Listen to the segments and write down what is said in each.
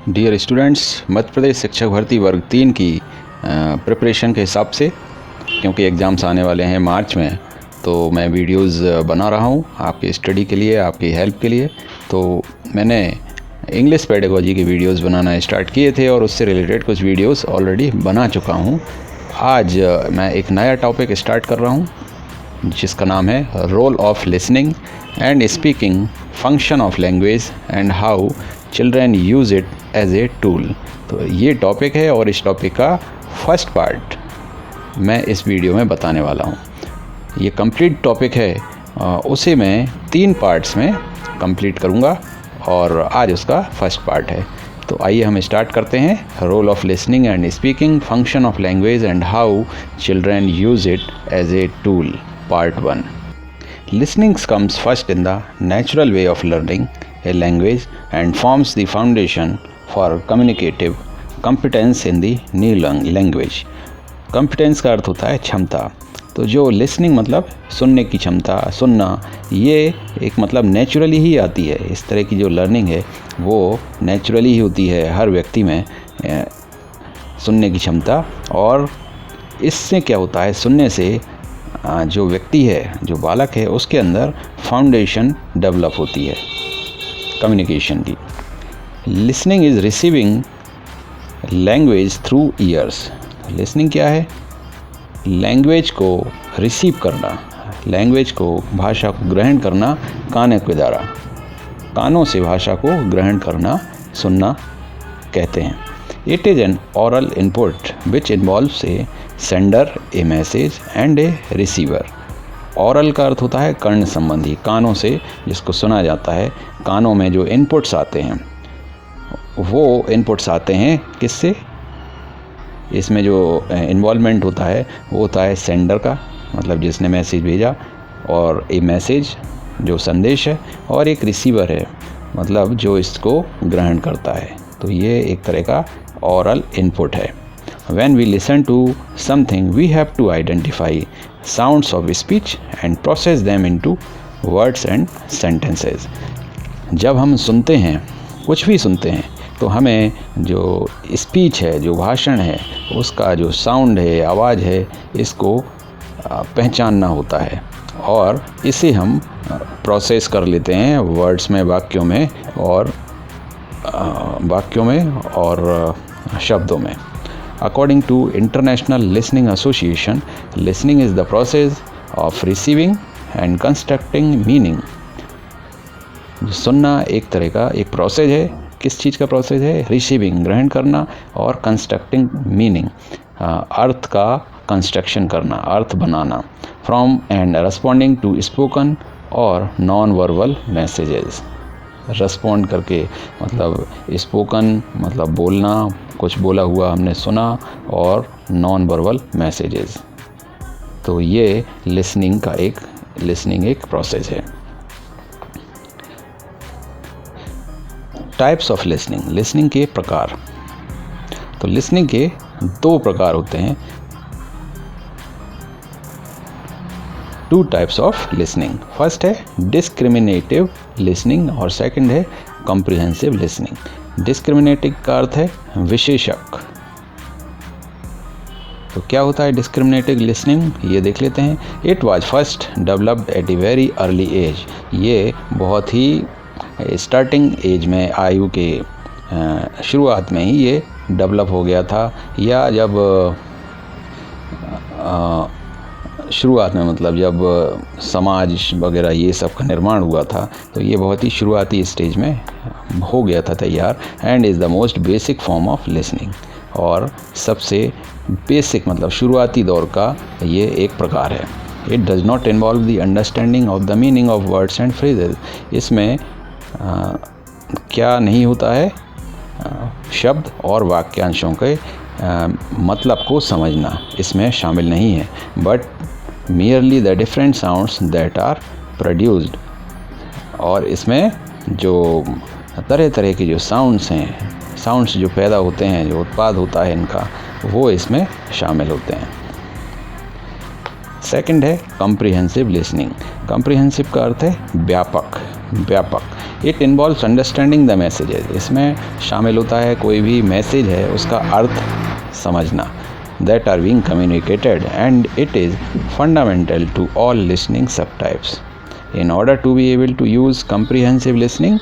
Dear students, Madhya Pradesh शिक्षक भर्ती वर्ग 3 की प्रिपरेशन के हिसाब से, क्योंकि एग्ज़ाम्स आने वाले हैं मार्च में, तो मैं वीडियोस बना रहा हूँ आपकी स्टडी के लिए, आपकी हेल्प के लिए। तो मैंने इंग्लिश पेडागोजी के वीडियोस बनाना स्टार्ट किए थे और उससे रिलेटेड कुछ वीडियोस ऑलरेडी बना चुका हूँ। आज मैं एक नया टॉपिक स्टार्ट कर रहा हूँ जिसका नाम है role of listening and speaking, function of language and how children use it as a tool. तो ये टॉपिक है और इस टॉपिक का फर्स्ट पार्ट मैं इस वीडियो में बताने वाला हूँ। ये कंप्लीट टॉपिक है, उसे मैं 3 पार्ट्स में कंप्लीट करूँगा और आज उसका फर्स्ट पार्ट है। तो आइए हम स्टार्ट करते हैं। Role of listening and speaking, function of language and how children use it as a tool, part 1। Listening comes first in the natural way of learning a language and forms the foundation for communicative competence in the new language. Competence का अर्थ होता है क्षमता। तो जो listening मतलब सुनने की क्षमता, सुनना, ये एक मतलब नेचुरली ही आती है। इस तरह की जो लर्निंग है वो नेचुरली ही होती है हर व्यक्ति में, सुनने की क्षमता। और इससे क्या होता है, सुनने से जो व्यक्ति है, जो बालक है, उसके अंदर फाउंडेशन डेवलप होती है कम्युनिकेशन की। Listening is receiving language through years. Listening क्या है? लैंग्वेज को रिसीव करना, लैंग्वेज को, भाषा को ग्रहण करना कानों के द्वारा। कानों से भाषा को ग्रहण करना, सुनना कहते हैं। It is an oral input which involves a sender, a message and a receiver. Oral का अर्थ होता है कर्ण संबंधी, कानों से जिसको सुना जाता है। कानों में जो इनपुट्स आते हैं, वो इनपुट्स आते हैं किससे? इसमें जो इन्वॉल्वमेंट होता है वो होता है सेंडर का, मतलब जिसने मैसेज भेजा, और ए मैसेज जो संदेश है, और एक रिसीवर है, मतलब जो इसको ग्रहण करता है। तो ये एक तरह का oral input है। When we listen to something, we have to identify sounds of speech and process them into words and sentences. जब हम सुनते हैं, कुछ भी सुनते हैं, तो हमें जो स्पीच है, जो भाषण है, उसका जो साउंड है, आवाज़ है, इसको पहचानना होता है और इसे हम प्रोसेस कर लेते हैं वर्ड्स में, वाक्यों में और शब्दों में। According to International Listening Association, listening is the process of receiving and constructing meaning. सुनना एक तरह का एक प्रोसेस है। किस चीज़ का प्रोसेस है? रिसीविंग, ग्रहण करना, और कंस्ट्रक्टिंग मीनिंग, अर्थ का कंस्ट्रक्शन करना, अर्थ बनाना। From and responding to spoken और नॉन वर्बल मैसेजेस। रेस्पॉन्ड करके मतलब स्पोकन मतलब बोलना, कुछ बोला हुआ हमने सुना, और नॉन वर्बल मैसेजेस। तो ये लिसनिंग एक प्रोसेस है। टाइप्स ऑफ लिसनिंग, लिसनिंग के प्रकार। तो लिसनिंग के 2 प्रकार होते हैं। 2 टाइप्स ऑफ लिसनिंग। फर्स्ट है डिस्क्रिमिनेटिव लिसनिंग और सेकंड है कॉम्प्रिहेंसिव लिसनिंग। डिस्क्रिमिनेटिव का अर्थ है विशेषक। तो क्या होता है डिस्क्रिमिनेटिव लिसनिंग, ये देख लेते हैं। It was first developed at a very early age. ये बहुत ही स्टार्टिंग एज में, आयु के शुरुआत में ही ये डेवलप हो गया था, या जब शुरुआत में मतलब जब समाज वगैरह ये सब का निर्माण हुआ था, तो ये बहुत ही शुरुआती स्टेज में हो गया था तैयार। And is the most basic form of listening, और सबसे बेसिक मतलब शुरुआती दौर का ये एक प्रकार है। It does not involve the understanding of the meaning of words and phrases. इसमें क्या नहीं होता है? शब्द और वाक्यांशों के मतलब को समझना इसमें शामिल नहीं है, but merely the different sounds that are produced। और इसमें जो तरह तरह के जो साउंड्स हैं, साउंड्स जो पैदा होते हैं, जो उत्पाद होता है इनका, वो इसमें शामिल होते हैं। सेकंड है कॉम्प्रिहेंसिव लिसनिंग। कॉम्प्रिहेंसिव का अर्थ है व्यापक। व्यापक। It involves understanding the messages, इसमें शामिल होता है कोई भी मैसेज है उसका अर्थ समझना, that are being communicated, and it is fundamental to all listening subtypes. In order to be able to use comprehensive listening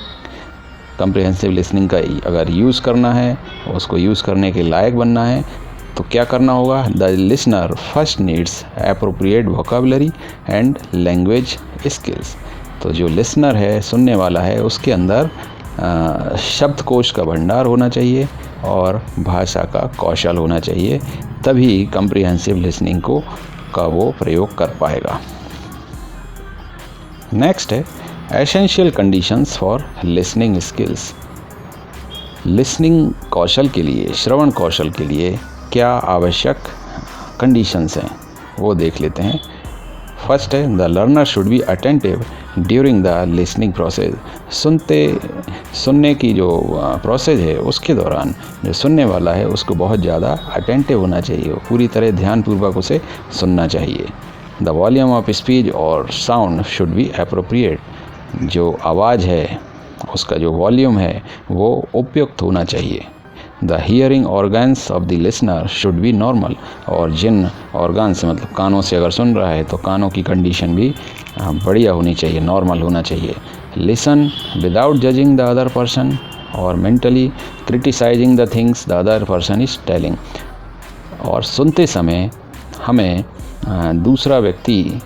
का अगर यूज़ करना है, उसको यूज़ करने के लायक बनना है, तो क्या करना होगा? The listener first needs appropriate vocabulary and language skills. तो जो लिसनर है, सुनने वाला है, उसके अंदर शब्दकोश का भंडार होना चाहिए और भाषा का कौशल होना चाहिए, तभी कम्प्रिहेंसिव लिसनिंग का वो प्रयोग कर पाएगा। नेक्स्ट है essential conditions for listening skills. Listening कौशल के लिए, श्रवण कौशल के लिए क्या आवश्यक कंडीशंस हैं वो देख लेते हैं। फर्स्ट है the learner should be attentive during the listening process. सुनने की जो प्रोसेस है उसके दौरान जो सुनने वाला है उसको बहुत ज़्यादा अटेंटिव होना चाहिए, पूरी तरह ध्यानपूर्वक उसे सुनना चाहिए। द वॉल्यूम ऑफ स्पीच और साउंड शुड बी एप्रोप्रिएट। जो आवाज़ है उसका जो वॉल्यूम है वो उपयुक्त होना चाहिए। The hearing organs of the listener should be normal. और जिन ऑर्गन से मतलब कानों से अगर सुन रहा है तो कानों की कंडीशन भी बढ़िया होनी चाहिए, नॉर्मल होना चाहिए। Listen without judging the other person और mentally criticising the things the other person is telling. और सुनते समय हमें दूसरा व्यक्ति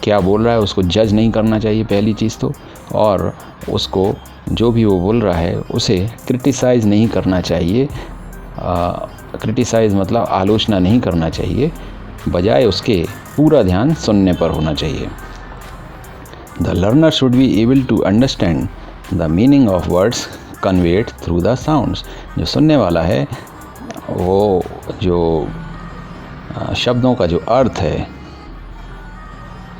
क्या बोल रहा है उसको जज नहीं करना चाहिए पहली चीज़ तो, और उसको जो भी वो बोल रहा है उसे क्रिटिसाइज़ नहीं करना चाहिए। क्रिटिसाइज़ मतलब आलोचना नहीं करना चाहिए, बजाय उसके पूरा ध्यान सुनने पर होना चाहिए। The learner should be able to understand the meaning of words conveyed through the sounds. जो सुनने वाला है वो जो शब्दों का जो अर्थ है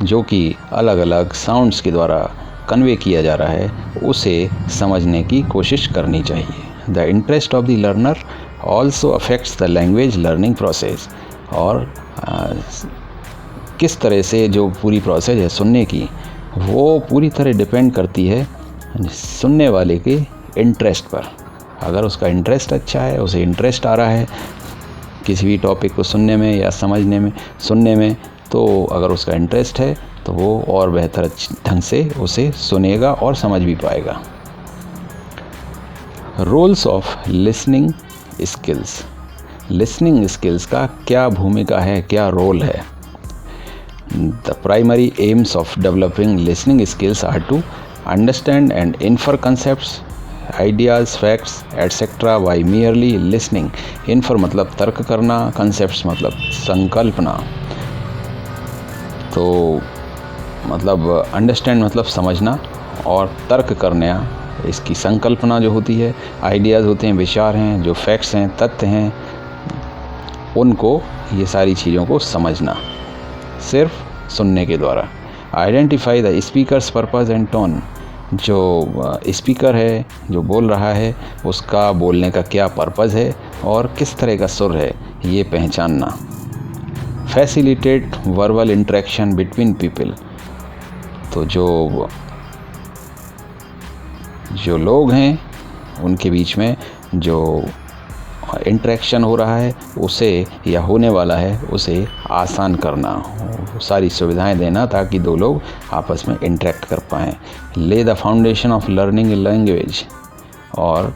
जो कि अलग अलग साउंड्स के द्वारा कन्वे किया जा रहा है उसे समझने की कोशिश करनी चाहिए। The interest of the learner also affects the language learning process. और किस तरह से जो पूरी प्रोसेस है सुनने की वो पूरी तरह डिपेंड करती है सुनने वाले के इंटरेस्ट पर। अगर उसका इंटरेस्ट अच्छा है, उसे इंटरेस्ट आ रहा है किसी भी टॉपिक को सुनने में या समझने में, सुनने में, तो अगर उसका इंटरेस्ट है तो वो और बेहतर ढंग से उसे सुनेगा और समझ भी पाएगा। Roles of listening skills. Listening skills का क्या भूमिका है, क्या रोल है? The primary aims of developing listening skills are to understand and infer concepts, ideas, facts etcetera by merely listening. Infer मतलब तर्क करना, कंसेप्ट्स मतलब संकल्पना। तो मतलब अंडरस्टैंड मतलब समझना और तर्क करना, इसकी संकल्पना जो होती है, आइडियाज़ होते हैं, विचार हैं, जो फैक्ट्स हैं, तथ्य हैं, उनको ये सारी चीज़ों को समझना सिर्फ सुनने के द्वारा। Identify the speakers purpose and tone. जो स्पीकर है जो बोल रहा है उसका बोलने का क्या पर्पस है और किस तरह का सुर है ये पहचानना। Facilitate verbal interaction between people. तो जो लोग हैं उनके बीच में जो इंटरेक्शन हो रहा है उसे या होने वाला है उसे आसान करना, सारी सुविधाएं देना ताकि दो लोग आपस में इंटरेक्ट कर पाएँ। ले the foundation of learning language. और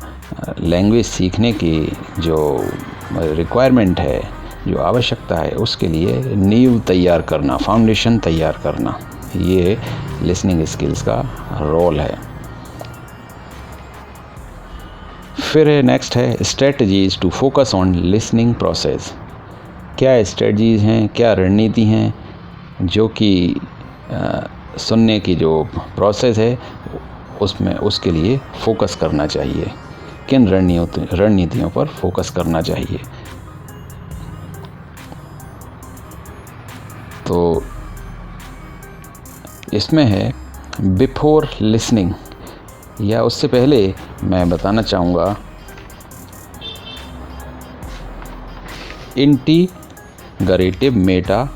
लैंग्वेज सीखने की जो रिक्वायरमेंट है, जो आवश्यकता है, उसके लिए नींव तैयार करना, फाउंडेशन तैयार करना, ये लिसनिंग स्किल्स का रोल है। फिर नेक्स्ट है strategies to focus on listening process. क्या स्ट्रेटजीज हैं, क्या रणनीति हैं जो कि सुनने की जो प्रोसेस है उसमें उसके लिए फोकस करना चाहिए, किन रणनीतियों पर फोकस करना चाहिए? तो इसमें है बिफोर लिसनिंग, या उससे पहले मैं बताना चाहूँगा इंटीग्रेटिव मेटा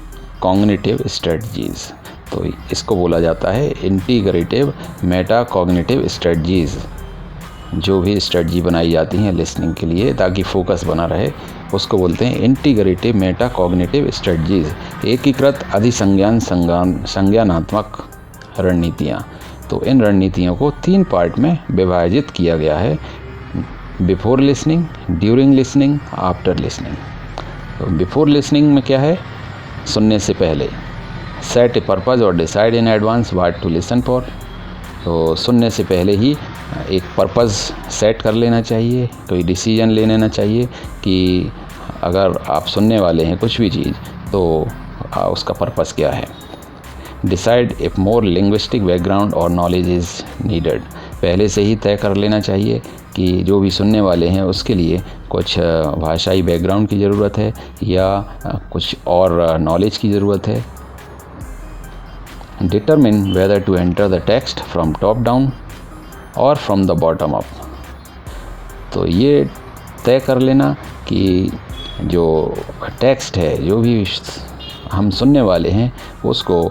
कॉग्निटिव स्ट्रेटजीज। तो इसको बोला जाता है इंटीग्रेटिव मेटाकॉग्निटिव स्ट्रेटजीज़। जो भी स्ट्रेटजी बनाई जाती हैं लिसनिंग के लिए ताकि फोकस बना रहे, उसको बोलते हैं इंटीग्रेटिव मेटाकॉग्निटिव स्ट्रेटजीज़, एकीकृत संज्ञानात्मक रणनीतियाँ। तो इन रणनीतियों को 3 पार्ट में विभाजित किया गया है: before listening, during listening, after listening. तो बिफोर लिसनिंग में क्या है? सुनने से पहले। सेट ए पर्पज़ और decide in advance what to listen for. तो सुनने से पहले ही एक पर्पज़ सेट कर लेना चाहिए, कोई डिसीजन ले लेना चाहिए कि अगर आप सुनने वाले हैं कुछ भी चीज़ तो उसका पर्पज़ क्या है। Decide if more linguistic background और नॉलेज इज़ नीडेड। पहले से ही तय कर लेना चाहिए कि जो भी सुनने वाले हैं उसके लिए कुछ भाषाई बैकग्राउंड की ज़रूरत है या कुछ और नॉलेज की ज़रूरत है। Determine whether to enter the text from top down और फ्रॉम द बॉटम अप। तो ये तय कर लेना कि जो टेक्स्ट है, जो भी हम सुनने वाले हैं, उसको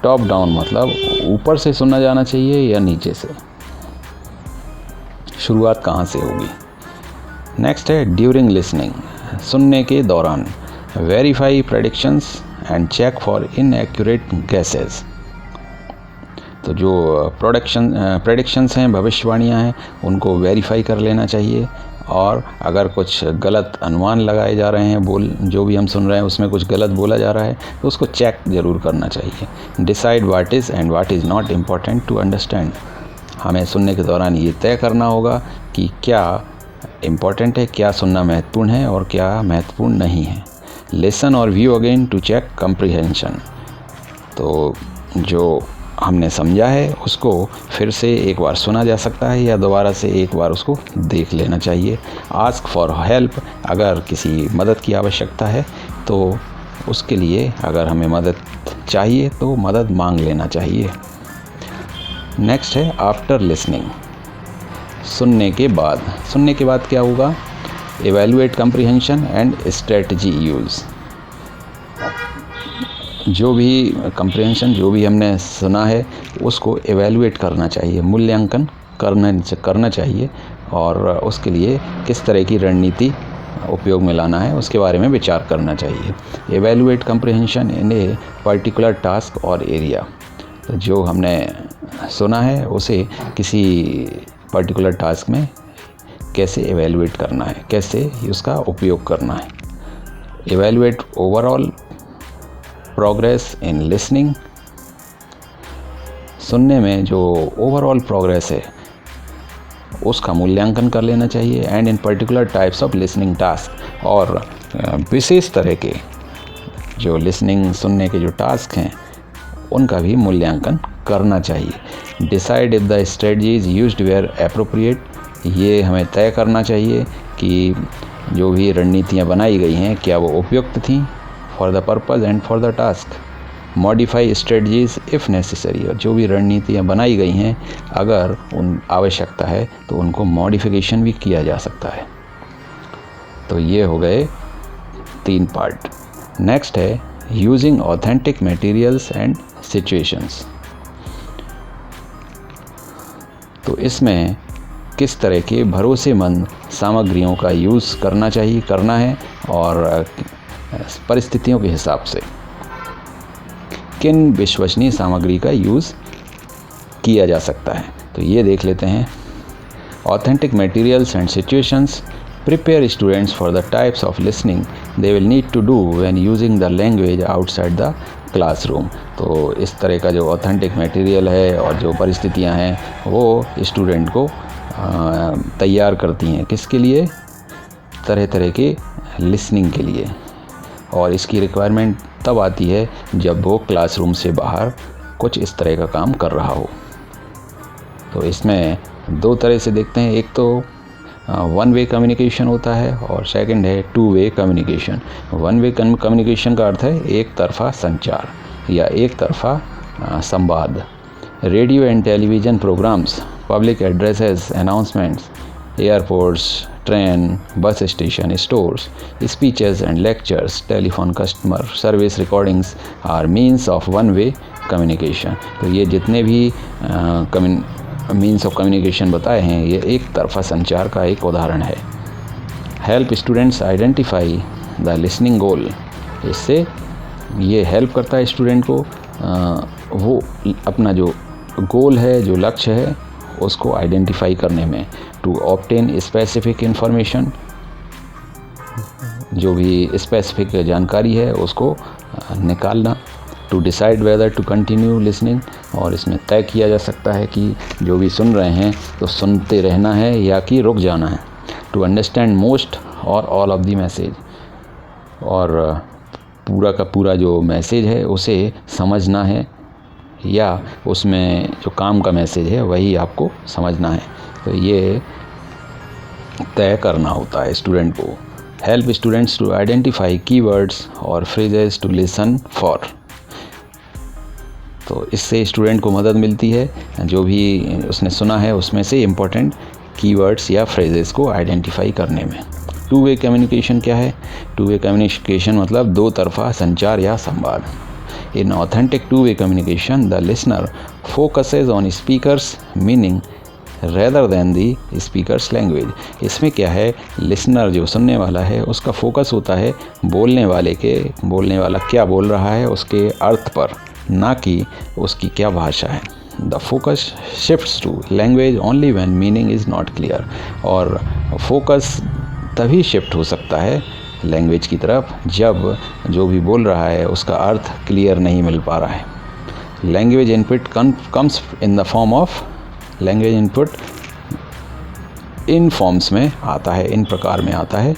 टॉप डाउन मतलब ऊपर से सुना जाना चाहिए या नीचे से, शुरुआत कहाँ से होगी। नेक्स्ट है ड्यूरिंग लिसनिंग, सुनने के दौरान। Verify predictions and check for inaccurate guesses. तो जो प्रेडिक्शंस हैं, भविष्यवाणियाँ हैं, उनको वेरीफाई कर लेना चाहिए और अगर कुछ गलत अनुमान लगाए जा रहे हैं, जो भी हम सुन रहे हैं उसमें कुछ गलत बोला जा रहा है तो उसको चेक ज़रूर करना चाहिए। Decide what is and what is not important to understand. हमें सुनने के दौरान ये तय करना होगा कि क्या इम्पॉर्टेंट है, क्या सुनना महत्वपूर्ण है और क्या महत्वपूर्ण नहीं है। लिसन और view again to check comprehension. तो जो हमने समझा है उसको फिर से एक बार सुना जा सकता है या दोबारा से एक बार उसको देख लेना चाहिए। आस्क फॉर हेल्प, अगर किसी मदद की आवश्यकता है तो उसके लिए अगर हमें मदद चाहिए तो मदद मांग लेना चाहिए। नेक्स्ट है आफ्टर लिसनिंग, सुनने के बाद। सुनने के बाद क्या होगा? Evaluate comprehension and strategy use. जो भी कम्प्रीहेंशन, जो भी हमने सुना है उसको एवेल्युएट करना चाहिए, मूल्यांकन करना चाहिए और उसके लिए किस तरह की रणनीति उपयोग में लाना है उसके बारे में विचार करना चाहिए। Evaluate comprehension in a particular task और एरिया। तो जो हमने सुना है उसे किसी पर्टिकुलर टास्क में कैसे एवेल्युएट करना है, कैसे उसका उपयोग करना है। Evaluate overall progress in listening, सुनने में जो ओवरऑल प्रोग्रेस है उसका मूल्यांकन कर लेना चाहिए। And in particular types of listening task, और विशेष तरह के जो लिसनिंग सुनने के जो टास्क हैं उनका भी मूल्यांकन करना चाहिए। Decide if the strategies used were appropriate, ये हमें तय करना चाहिए कि जो भी रणनीतियाँ बनाई गई हैं क्या वो उपयुक्त थीं for the purpose and for the task. Modify strategies if necessary, और जो भी रणनीतियाँ बनाई गई हैं अगर उन आवश्यकता है तो उनको मॉडिफिकेशन भी किया जा सकता है। तो ये हो गए 3 पार्ट। नेक्स्ट है using authentic materials and situations. तो इसमें किस तरह के भरोसेमंद सामग्रियों का यूज़ करना है और परिस्थितियों के हिसाब से किन विश्वसनीय सामग्री का यूज़ किया जा सकता है। तो ये देख लेते हैं। Authentic materials and situations prepare students for the types of listening they will need to do when using the language outside the classroom. तो इस तरह का जो ऑथेंटिक मटेरियल है और जो परिस्थितियां हैं वो स्टूडेंट को तैयार करती हैं किसके लिए? तरह तरह के लिसनिंग के लिए। और इसकी रिक्वायरमेंट तब आती है जब वो क्लासरूम से बाहर कुछ इस तरह का काम कर रहा हो। तो इसमें 2 तरह से देखते हैं, एक तो 1 वे कम्युनिकेशन होता है और सेकंड है 2 वे कम्युनिकेशन। 1 वे कम्युनिकेशन का अर्थ है एक तरफा संचार या एक तरफा संवाद। Radio and television programmes, public addresses, announcements, airports, train, bus station, stores, speeches and lectures, telephone customer service recordings are means of one-way communication. तो ये जितने भी मीन्स ऑफ कम्युनिकेशन बताए हैं, ये एक तरफा संचार का एक उदाहरण है। Help students identify the listening goal. इससे ये हेल्प करता है स्टूडेंट को वो अपना जो गोल है, जो लक्ष्य है, उसको आइडेंटिफाई करने में। टू ऑब्टेन स्पेसिफिक इंफॉर्मेशन, जो भी स्पेसिफिक जानकारी है उसको निकालना। To decide whether to continue listening, और इसमें तय किया जा सकता है कि जो भी सुन रहे हैं तो सुनते रहना है या कि रुक जाना है। टू अंडरस्टैंड मोस्ट और ऑल ऑफ द मैसेज, और पूरा का पूरा जो मैसेज है उसे समझना है या उसमें जो काम का मैसेज है वही आपको समझना है। तो ये तय करना होता है स्टूडेंट को। Help students to identify keywords और फ्रेजेस टू लिसन फॉर। तो इससे स्टूडेंट को मदद मिलती है जो भी उसने सुना है उसमें से इम्पोर्टेंट कीवर्ड्स या फ्रेजेस को आइडेंटिफाई करने में। टू वे कम्युनिकेशन क्या है? टू वे कम्युनिकेशन मतलब दो तरफा संचार या संवाद। In authentic two way communication the listener focuses on speaker's meaning rather than the speaker's language. इसमें क्या है, लिसनर जो सुनने वाला है उसका फोकस होता है बोलने वाला क्या बोल रहा है उसके अर्थ पर, ना कि उसकी क्या भाषा है। The focus shifts to language only when meaning is not clear. और फोकस तभी शिफ्ट हो सकता है लैंग्वेज की तरफ जब जो भी बोल रहा है उसका अर्थ क्लियर नहीं मिल पा रहा है। Language input comes in the form of, language input in forms में आता है, इन प्रकार में आता है।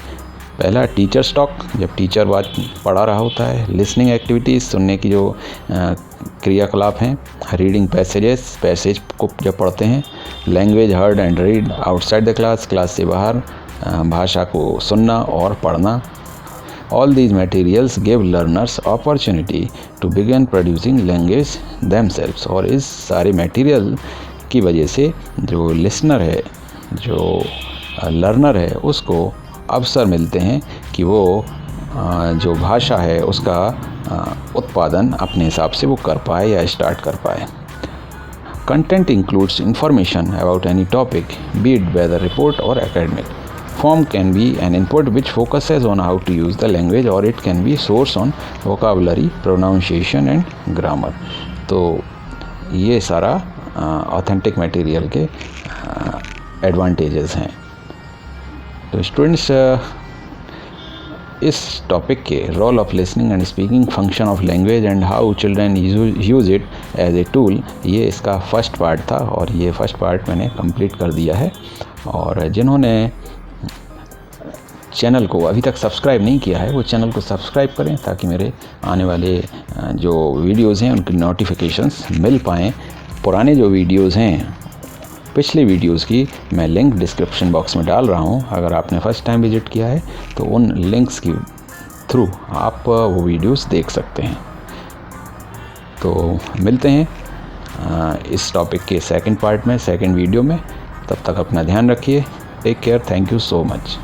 पहला टीचर टॉक, जब टीचर बात पढ़ा रहा होता है। लिसनिंग एक्टिविटीज़, सुनने की जो क्रियाकलाप हैं। रीडिंग पैसेज को जब पढ़ते हैं। Language heard and read outside the class, class से बाहर भाषा को सुनना और पढ़ना। All these materials give learners opportunity to begin producing language themselves. और इस सारे मटेरियल की वजह से जो लिसनर है, जो लर्नर है, उसको अवसर मिलते हैं कि वो जो भाषा है उसका उत्पादन अपने हिसाब से वो कर पाए या स्टार्ट कर पाए। Content includes information about any topic, B it whether report और academic. Form can be an input which focuses on how to use the language, or it can be source on vocabulary, pronunciation and grammar. तो ये सारा authentic material के advantages हैं। तो students, इस topic के role of listening and speaking, function of language and how children use it as a tool, ये इसका फर्स्ट पार्ट था और ये फर्स्ट पार्ट मैंने कंप्लीट कर दिया है। और जिन्होंने चैनल को अभी तक सब्सक्राइब नहीं किया है वो चैनल को सब्सक्राइब करें ताकि मेरे आने वाले जो वीडियोस हैं उनकी नोटिफिकेशंस मिल पाएँ। पुराने जो वीडियोस हैं, पिछले वीडियोस की मैं लिंक डिस्क्रिप्शन बॉक्स में डाल रहा हूं। अगर आपने फर्स्ट टाइम विजिट किया है तो उन लिंक्स के थ्रू आप वो वीडियोस देख सकते हैं। तो मिलते हैं इस टॉपिक के सेकंड पार्ट में, सेकंड वीडियो में। तब तक अपना ध्यान रखिए। Take care. Thank you so much.